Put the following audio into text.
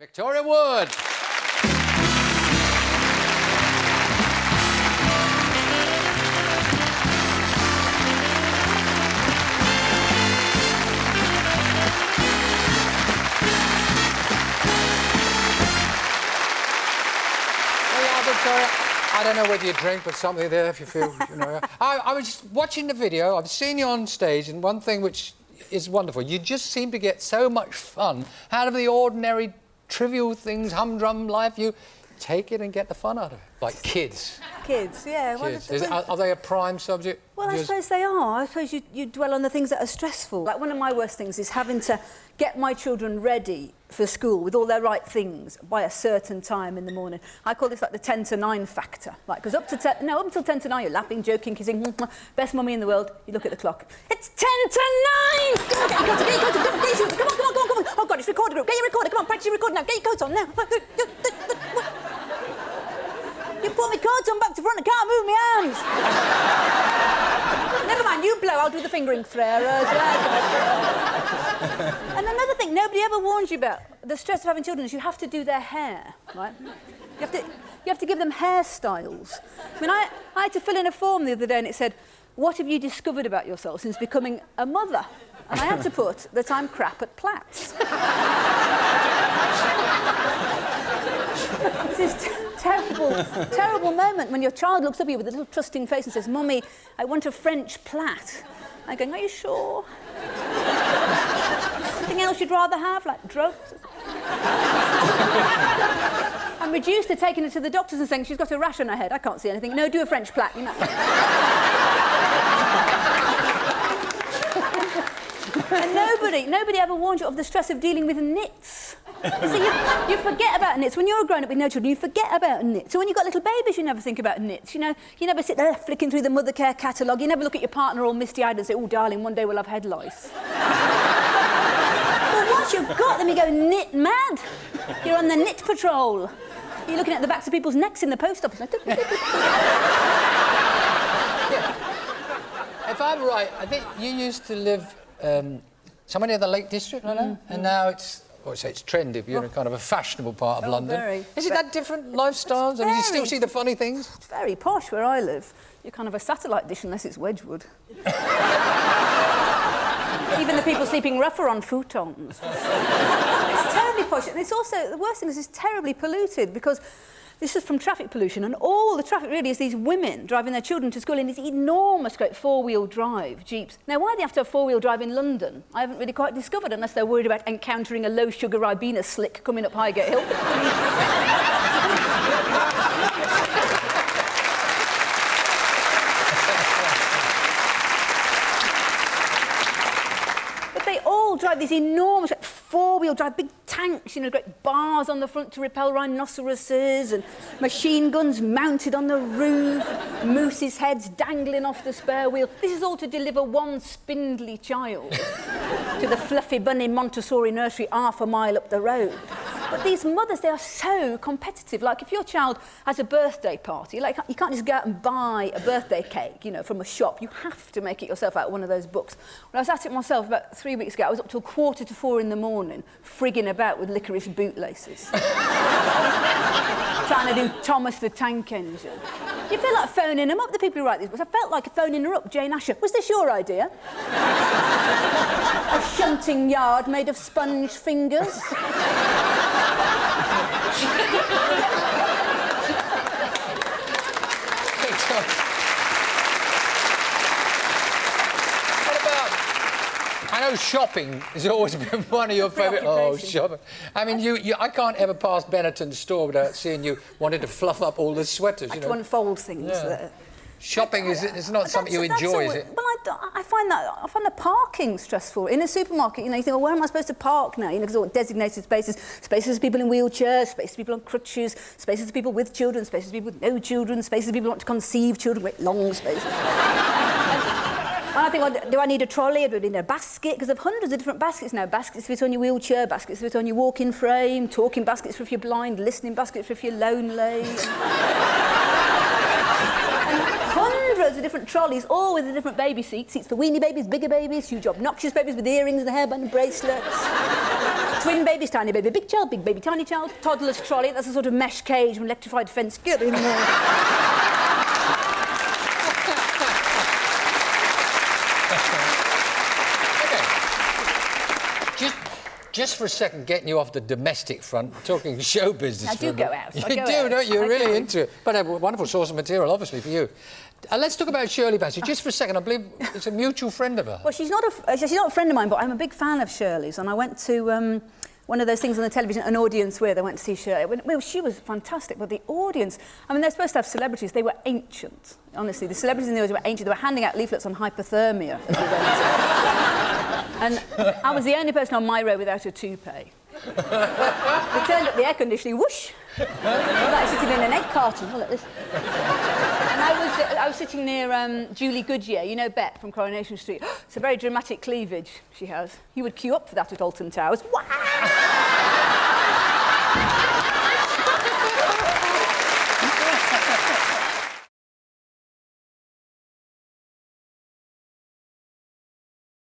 Victoria Wood. Victoria, I don't know whether you drink, but something there if you feel, you know. I was just watching the video, I've seen you on stage, and one thing which is wonderful, you just seem to get so much fun out of the ordinary, trivial things, humdrum life. You take it and get the fun out of it, like kids. Kids, yeah. Kids. Are they a prime subject? Well, I suppose they are. I suppose you dwell on the things that are stressful. Like, one of my worst things is having to get my children ready for school with all their right things by a certain time in the morning. I call this like the 10 to 9 factor. Like, because up until 10 to 9, you're laughing, joking, kissing, best mummy in the world. You look at the clock. It's 10 to 9! Come on, get your coat on, get your coat on. Come on. Oh, God, it's recorder group. Get your recorder. Come on, practice your recorder now. Get your coat on now. You put my coat on back to front, I can't move my arms. Never mind, you blow, I'll do the fingering thread. And another thing nobody ever warns you about, the stress of having children, is you have to do their hair, right? You have to give them hairstyles. I mean, I had to fill in a form the other day and it said, what have you discovered about yourself since becoming a mother? And I had to put that I'm crap at plaits. This is terrible moment when your child looks up at you with a little trusting face and says, Mummy, I want a French plait. I'm going, are you sure? Anything else you'd rather have, like drugs? I'm reduced to taking her to the doctors and saying, she's got a rash on her head. I can't see anything. No, do a French plait, you know. And nobody ever warns you of the stress of dealing with nits. You forget about nits. When you're a grown-up with no children, you forget about nits. So when you've got little babies, you never think about nits. You know, you never sit there flicking through the mother care catalogue. You never look at your partner all misty-eyed and say, oh, darling, one day we'll have head lice. But once you've got them, you go knit mad. You're on the knit patrol. You're looking at the backs of people's necks in the post office. If I'm right, I think you used to live somewhere near the Lake District, I know, and now it's trendy. You're in a kind of a fashionable part of London. Very. Is it that different lifestyles? I mean, you still see the funny things? It's very posh where I live. You're kind of a satellite dish unless it's Wedgwood. Even the people sleeping rough are on futons. It's terribly posh. And it's also, the worst thing is it's terribly polluted because this is from traffic pollution, and all the traffic really is these women driving their children to school in these enormous, great four-wheel drive Jeeps. Now, why they have to have four-wheel drive in London, I haven't really quite discovered, unless they're worried about encountering a low-sugar Ribena slick coming up Highgate Hill. But they all drive these enormous four-wheel drive, big tanks, you know, great bars on the front to repel rhinoceroses and machine guns mounted on the roof, mooses' heads dangling off the spare wheel. This is all to deliver one spindly child to the fluffy bunny Montessori nursery half a mile up the road. But these mothers, they are so competitive. Like, if your child has a birthday party, like, you can't just go out and buy a birthday cake, you know, from a shop. You have to make it yourself out of one of those books. When I was at it myself about 3 weeks ago, I was up till 3:45 in the morning, frigging about with licorice bootlaces. Trying to do Thomas the Tank Engine. You feel like phoning them up, the people who write these books. I felt like phoning her up, Jane Asher. Was this your idea? A shunting yard made of sponge fingers? I know shopping has always been one of your favourite... Oh, shopping. I mean, I can't ever pass Benetton's store without seeing you wanting to fluff up all the sweaters, you know. To unfold things. Yeah. Shopping is not something you enjoy, is it? Well, I find the parking stressful. In a supermarket, you know, you think, well, where am I supposed to park now? You know, because all designated spaces for people in wheelchairs, spaces for people on crutches, spaces for people with children, spaces for people with no children, spaces for people who want to conceive children, great long spaces. And I think, well, do I need a trolley? Do I need a basket? Because there are hundreds of different baskets now. Baskets fit on your wheelchair, baskets fit on your walk-in frame, talking baskets for if you're blind, listening baskets for if you're lonely. Hundreds of different trolleys, all with the different baby seats. Seats for weenie babies, bigger babies, huge obnoxious babies with earrings and hairband and bracelets. Twin babies, tiny baby, big child, big baby, tiny child, toddler's trolley. That's a sort of mesh cage with electrified fence. Get in there. Just for a second, getting you off the domestic front, talking show business. I do go out. You do, don't you? You're really into it. But a wonderful source of material, obviously, for you. Let's talk about Shirley Bassey. Just for a second, I believe it's a mutual friend of hers. Well, she's not a friend of mine, but I'm a big fan of Shirley's, and I went to one of those things on the television, An Audience With. I went to see Shirley. Well, she was fantastic, but the audience, I mean, they're supposed to have celebrities. They were ancient. Honestly, the celebrities in the audience were ancient. They were handing out leaflets on hypothermia as we went. And I was the only person on my row without a toupee. We turned up the air conditioning, whoosh! I was like sitting in an egg carton. Oh, look at this. And I was sitting near Julie Goodyear, you know Bet from Coronation Street. It's a very dramatic cleavage she has. You would queue up for that at Alton Towers. Wow!